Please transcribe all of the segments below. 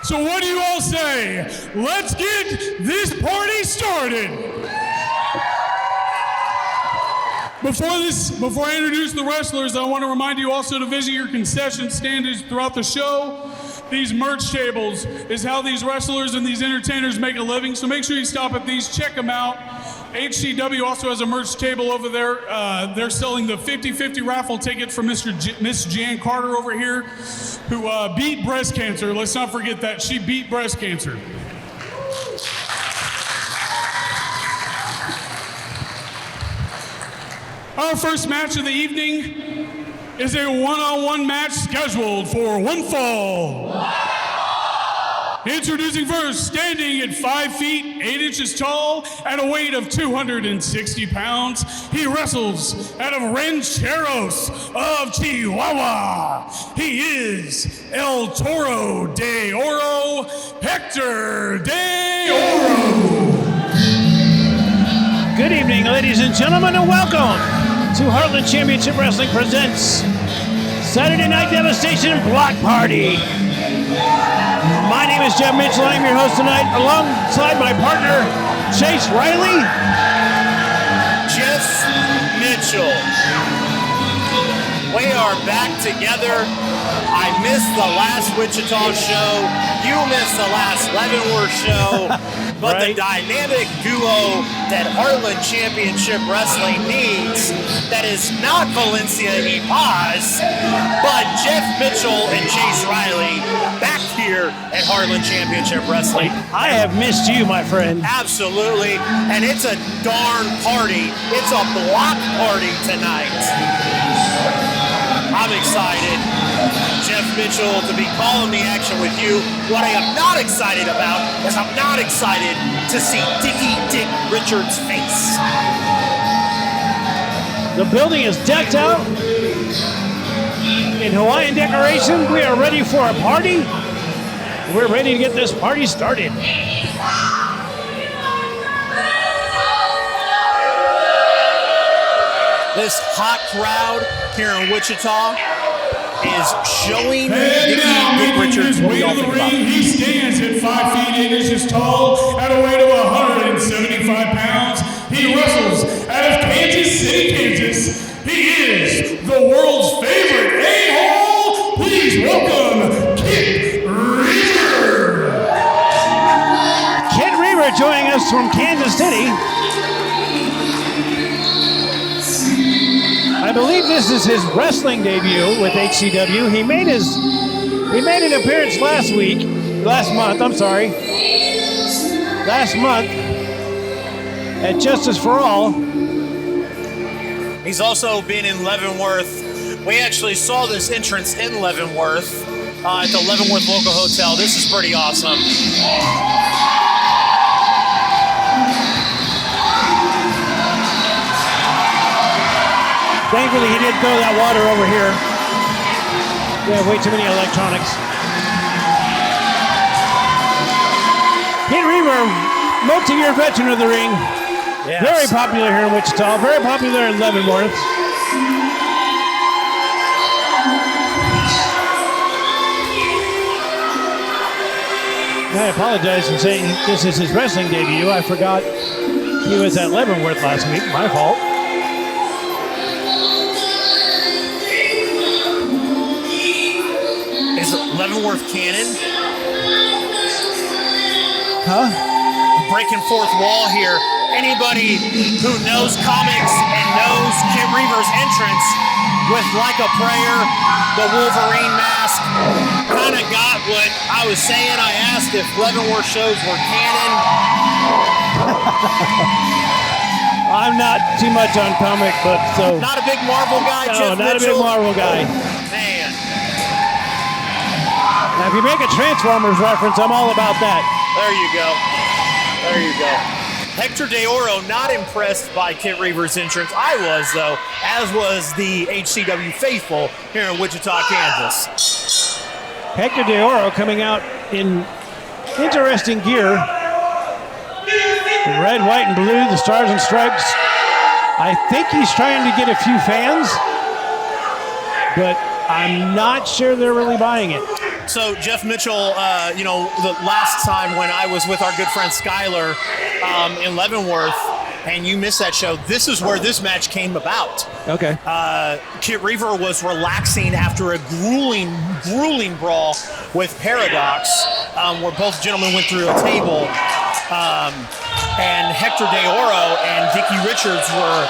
So what do you all say? Let's get this party started. Before I introduce the wrestlers, I want to remind you also to visit your concession stands throughout the show. These merch tables is how these wrestlers and these entertainers make a living, so make sure you stop at these, check them out. HCW also has a merch table over there. They're selling the 50-50 raffle ticket for Miss Jan Carter over here, who beat breast cancer. Let's not forget that. She beat breast cancer. Our first match of the evening is a one-on-one match scheduled for one fall. Introducing first, standing at 5 feet, 8 inches tall, at a weight of 260 pounds, he wrestles out of Rancheros of Chihuahua. He is El Toro de Oro, Hector de Oro. Good evening, ladies and gentlemen, and welcome to Heartland Championship Wrestling presents Saturday Night Devastation Block Party. My name is Jeff Mitchell. I'm your host tonight, alongside my partner, Chase Riley. Jeff Mitchell. We are back together. I missed the last Wichita show. You missed the last Leavenworth show. But right. The dynamic duo that Heartland Championship Wrestling needs, that is not Valencia y Paz, but Jeff Mitchell and Chase Riley back here at Heartland Championship Wrestling. I have missed you, my friend. Absolutely, and it's a darn party. It's a block party tonight. I'm excited, Jeff Mitchell, to be calling the action with you. What I am not excited about is I'm not excited to see Dickie Dick Richards' face. The building is decked out in Hawaiian decoration. We are ready for a party. We're ready to get this party started. This hot crowd here in Wichita is showing Dick Richards what we all think about. He stands at 5 feet 8 inches tall at a weight of 175 pounds. He wrestles out of Kansas City, Kansas. He is the world's favorite a-hole. Please welcome Kitt Reaver. Kitt Reaver joining us from Kansas City. I believe this is his wrestling debut with HCW. He made an appearance last month at Justice for All. He's also been in Leavenworth. We actually saw this entrance in Leavenworth at the Leavenworth local hotel. This is pretty awesome. Thankfully, he did throw that water over here. We have way too many electronics. Kitt Reaver, multi-year veteran of the ring. Yes. Very popular here in Wichita. Very popular in Leavenworth. I apologize for saying this is his wrestling debut. I forgot he was at Leavenworth last week. My fault. Leavenworth Cannon. Huh? Breaking fourth wall here. Anybody who knows comics and knows Kitt Reaver's entrance with Like a Prayer, the Wolverine mask, kind of got what I was saying. I asked if Leavenworth shows were canon. I'm not too much on comic books, so... Not a big Marvel guy, no, Jeff not Mitchell? a big Marvel guy. Man. Now, if you make a Transformers reference, I'm all about that. There you go. There you go. Hector de Oro not impressed by Kitt Reaver's entrance. I was, though, as was the HCW faithful here in Wichita, Kansas. Hector de Oro coming out in interesting gear. The red, white, and blue, the stars and stripes. I think he's trying to get a few fans, but I'm not sure they're really buying it. So, Jeff Mitchell, the last time when I was with our good friend Skyler in Leavenworth, and you missed that show, this is where this match came about. Okay. Kitt Reaver was relaxing after a grueling brawl with Paradox, where both gentlemen went through a table, and Hector De Oro and Dickie Richards were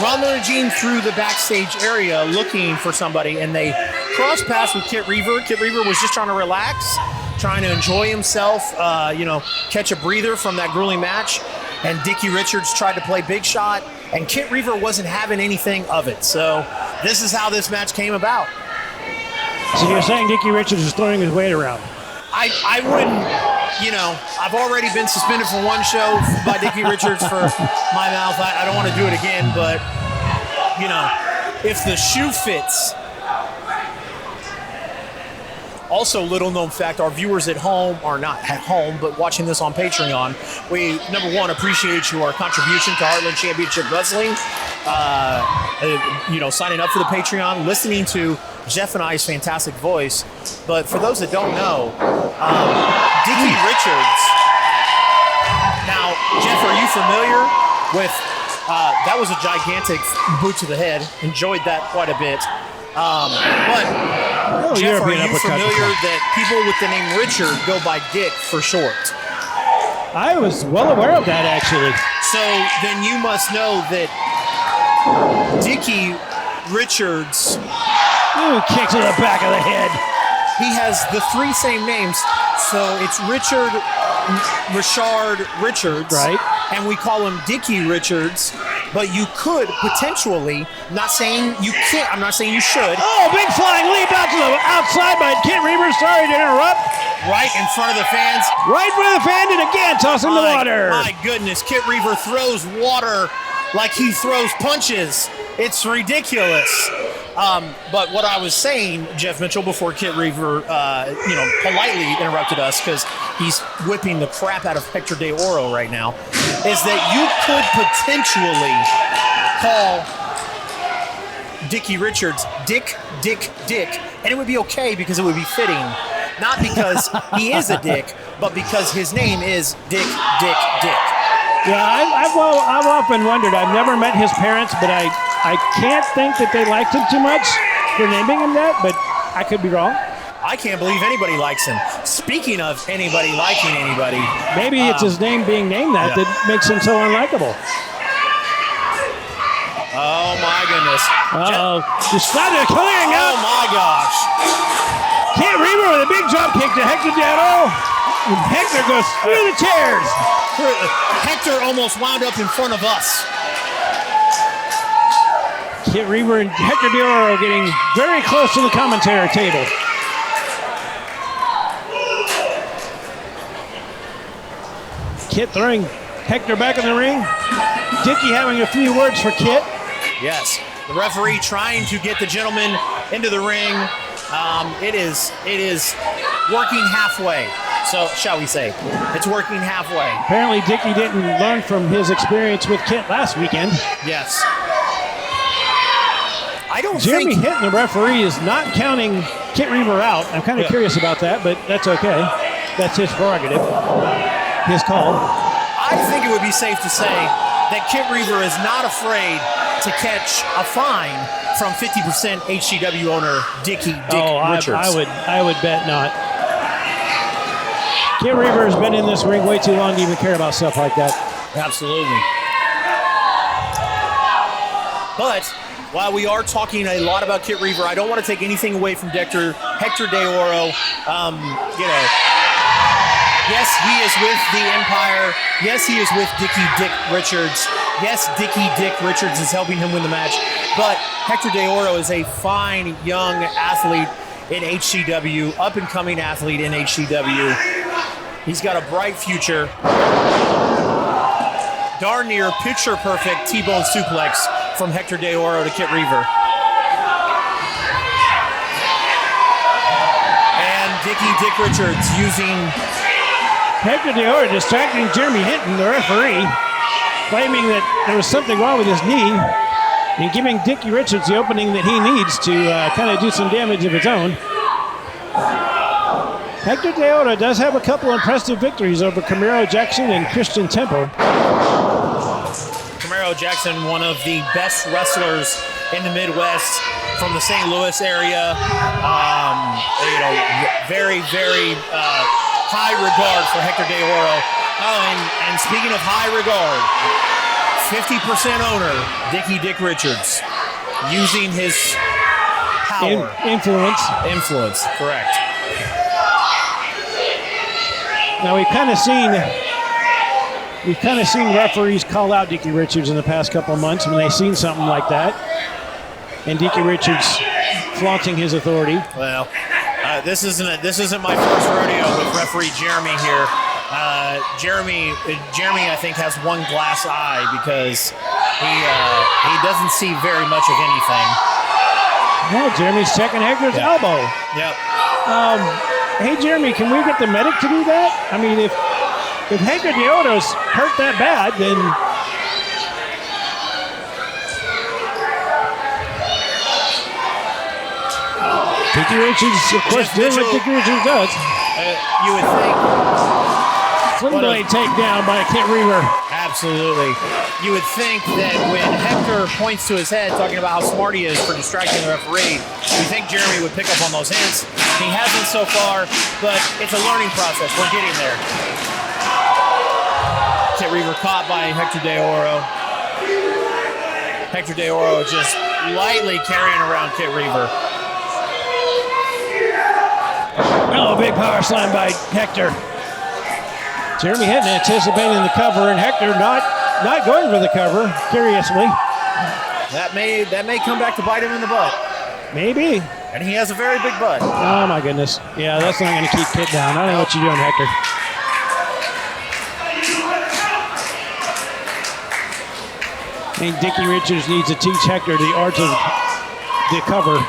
rummaging through the backstage area looking for somebody, and they crossed paths with Kitt Reaver. Kitt Reaver was just trying to relax, trying to enjoy himself, catch a breather from that grueling match. And Dickie Richards tried to play big shot, and Kitt Reaver wasn't having anything of it. So this is how this match came about. So you're saying Dickie Richards is throwing his weight around? I wouldn't, I've already been suspended for one show by Dickie Richards for my mouth. I don't want to do it again, but, if the shoe fits. Also, little known fact, our viewers at home are not at home, but watching this on Patreon. We, number one, appreciate your contribution to Heartland Championship Wrestling. Signing up for the Patreon, listening to Jeff and I's fantastic voice. But for those that don't know, Dickie Richards. Now, Jeff, are you familiar with, that was a gigantic boot to the head. Enjoyed that quite a bit. Jeff, are you familiar that people with the name Richard go by Dick for short? I was well aware of that, actually. So then you must know that Dickie Richards... Kick to the back of the head. He has the three same names, so it's Richard Richards. Right. And we call him Dickie Richards. But you could potentially, not saying you can't, I'm not saying you should. Oh, big flying leap out to the outside by Kitt Reaver. Sorry to interrupt. Right in front of the fans. Right in front of the fans, and again, tossing the water. My goodness, Kitt Reaver throws water like he throws punches. It's ridiculous. But what I was saying, Jeff Mitchell, before Kitt Reaver, politely interrupted us because he's whipping the crap out of Hector De Oro right now, is that you could potentially call Dickie Richards Dick, and it would be okay because it would be fitting. Not because he is a dick, but because his name is Dick. Yeah, I've often wondered. I've never met his parents, but I can't think that they liked him too much for naming him that, but I could be wrong. I can't believe anybody likes him. Speaking of anybody liking anybody. Maybe it's his name being named that makes him so unlikable. Oh, my goodness. Uh-oh. Just started clearing out. Oh, my gosh. Kitt Reaver with a big drop kick to Hector De Oro. And Hector goes through the chairs. Hector almost wound up in front of us. Kitt Reaver and Hector De Oro getting very close to the commentary table. Kitt throwing Hector back in the ring. Dickie having a few words for Kitt. Yes, the referee trying to get the gentleman into the ring. It is working halfway. So, shall we say, it's working halfway. Apparently, Dickie didn't learn from his experience with Kitt last weekend. Yes. Jeremy Hinton, the referee, is not counting Kitt Reaver out. I'm kind of curious about that, but that's okay. That's his prerogative, his call. I think it would be safe to say that Kitt Reaver is not afraid to catch a fine from 50% HCW owner Dick Richards. I would bet not. Kitt Reaver has been in this ring way too long to even care about stuff like that. Absolutely. But while we are talking a lot about Kitt Reaver, I don't want to take anything away from Hector De Oro. Yes, he is with the Empire. Yes, he is with Dick Richards. Yes, Dick Richards is helping him win the match. But Hector De Oro is a fine young athlete in HCW, up-and-coming athlete in HCW. He's got a bright future. Darn near picture-perfect T-bone suplex from Hector De Oro to Kitt Reaver. And Dick Richards using... Hector De Oro distracting Jeremy Hinton, the referee, claiming that there was something wrong with his knee and giving Dickie Richards the opening that he needs to kind of do some damage of his own. Hector Deoda does have a couple impressive victories over Camaro Jackson and Christian Temple. Camaro Jackson, one of the best wrestlers in the Midwest from the St. Louis area. Very, very high regard for Hector De Oro. And speaking of high regard, 50% owner, Dick Richards, using his power. Influence, correct. Now we've kind of seen referees call out Dickie Richards in the past couple of months when they've seen something like that, and Dickie Richards flaunting his authority. Well, this isn't my first rodeo with referee Jeremy here. Jeremy, I think, has one glass eye because he doesn't see very much of anything. No, Jeremy's checking Hector's elbow. Yep. Hey, Jeremy, can we get the medic to do that? I mean, if Hector Deoda's hurt that bad, then... Dickie Richards, of course, doing what Dickie Richards does. You would think... Sling blade takedown by Kitt Reaver. Absolutely. You would think that when Hector points to his head, talking about how smart he is for distracting the referee, you think Jeremy would pick up on those hints. He hasn't so far, but it's a learning process. We're getting there. Kitt Reaver caught by Hector De Oro. Hector De Oro just lightly carrying around Kitt Reaver. Oh, big power slam by Hector. Jeremy hadn't anticipating the cover, and Hector not going for the cover, curiously. That may come back to bite him in the butt. Maybe. And he has a very big butt. Oh, my goodness. Yeah, that's not going to keep Kitt down. I don't know what you're doing, Hector. I think Dickie Richards needs to teach Hector the art of the cover.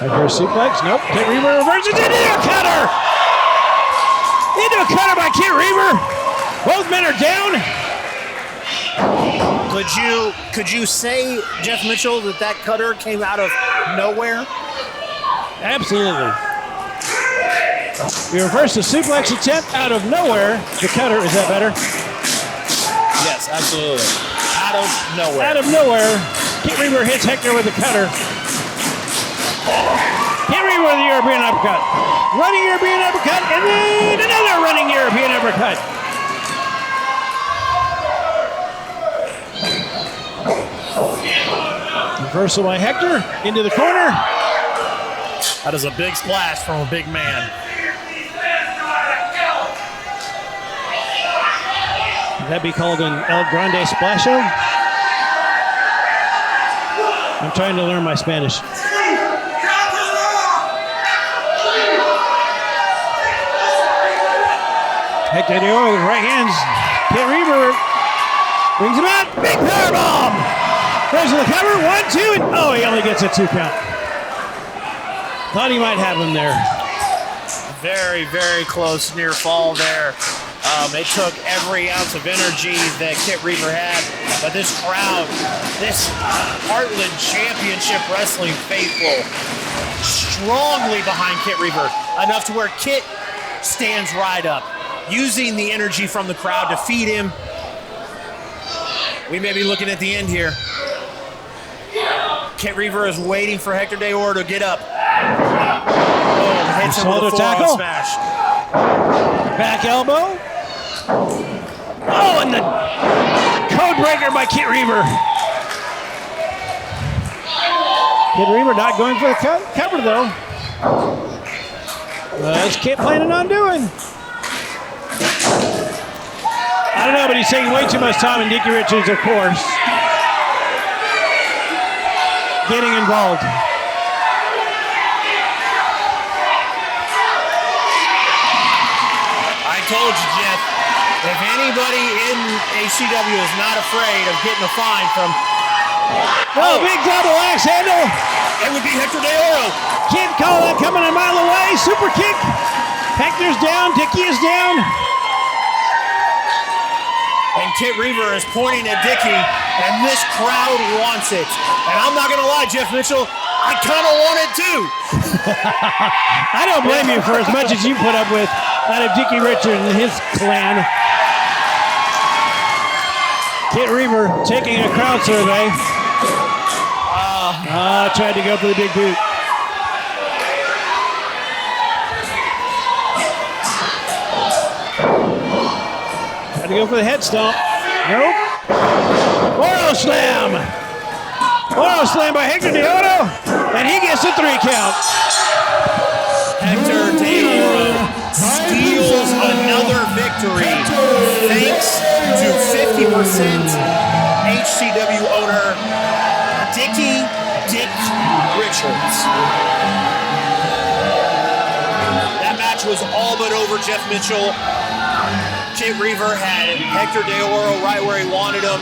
Reverse suplex. Nope. Kitt Reaver reverses into a cutter. Into a cutter by Kitt Reaver. Both men are down. Could you say, Jeff Mitchell, that cutter came out of nowhere? Absolutely. We reverse the suplex attempt out of nowhere. The cutter, is that better? Yes, absolutely. Out of nowhere. Out of nowhere. Kitt Reaver hits Hector with the cutter. Kitt Reaver with the European uppercut. Running European uppercut, and then another running European uppercut. Reversal by Hector into the corner. That is a big splash from a big man. Would that be called an El Grande Splasho? I'm trying to learn my Spanish. Hector De Oro with right hands. Kitt Reaver brings him out. Big powerbomb. Goes to the cover. 1, 2, and oh, he only gets a 2 count. Thought he might have him there. Very, very close near fall there. It took every ounce of energy that Kitt Reaver had, but this crowd, this Heartland Championship Wrestling faithful, strongly behind Kitt Reaver, enough to where Kitt stands right up, using the energy from the crowd to feed him. We may be looking at the end here. Kitt Reaver is waiting for Hector De Oro to get up. Oh, hits him with a forearm smash. Back elbow. Oh, and the code breaker by Kitt Reaver. Kitt Reaver not going for the cover, though. What's Kitt planning on doing? I don't know, but he's taking way too much time, and Dickie Richards, of course, getting involved. I told you, Jeff, if anybody in ACW is not afraid of getting a fine from... Oh, big double axe handle. It would be Hector De Oro. Kitt call that coming a mile away. Super kick. Hector's down. Dickie is down. And Kitt Reaver is pointing at Dickie, and this crowd wants it. And I'm not going to lie, Jeff Mitchell, I kind of want it too. I don't blame you for as much as you put up with out of Dickie Richards and his clan. Kitt Reaver taking a crowd survey. Tried to go for the big boot. Tried to go for the head stomp. Nope. Oro slam. Oro slam by Hector Deodo, and he gets the 3 count. Hector Deodo steals another victory thanks to 50% HCW owner Dickie Dick Richards. That match was all but over, Jeff Mitchell. Kitt Reaver had Hector Deodo right where he wanted him.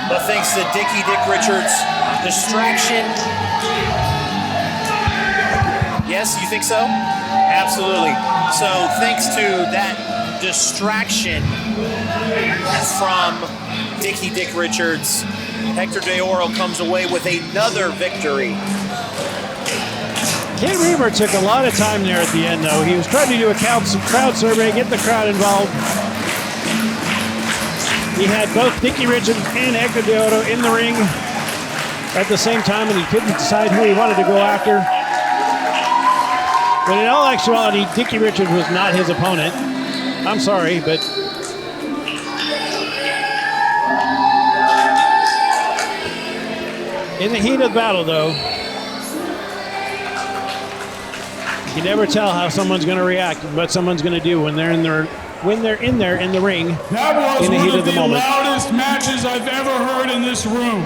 But thanks to Dickie Dick Richards, distraction. Yes, you think so? Absolutely. So thanks to that distraction from Dickie Dick Richards, Hector Deodo comes away with another victory. Kitt Reaver took a lot of time there at the end, though. He was trying to do a crowd survey, get the crowd involved. He had both Dickie Richards and Hector Deodo in the ring at the same time, and he couldn't decide who he wanted to go after. But in all actuality, Dickie Richards was not his opponent. I'm sorry, but in the heat of battle, though, you can never tell how someone's going to react, what someone's going to do when they're in there in the ring. That was in the one heat of the the moment. loudest matches I've ever heard in this room.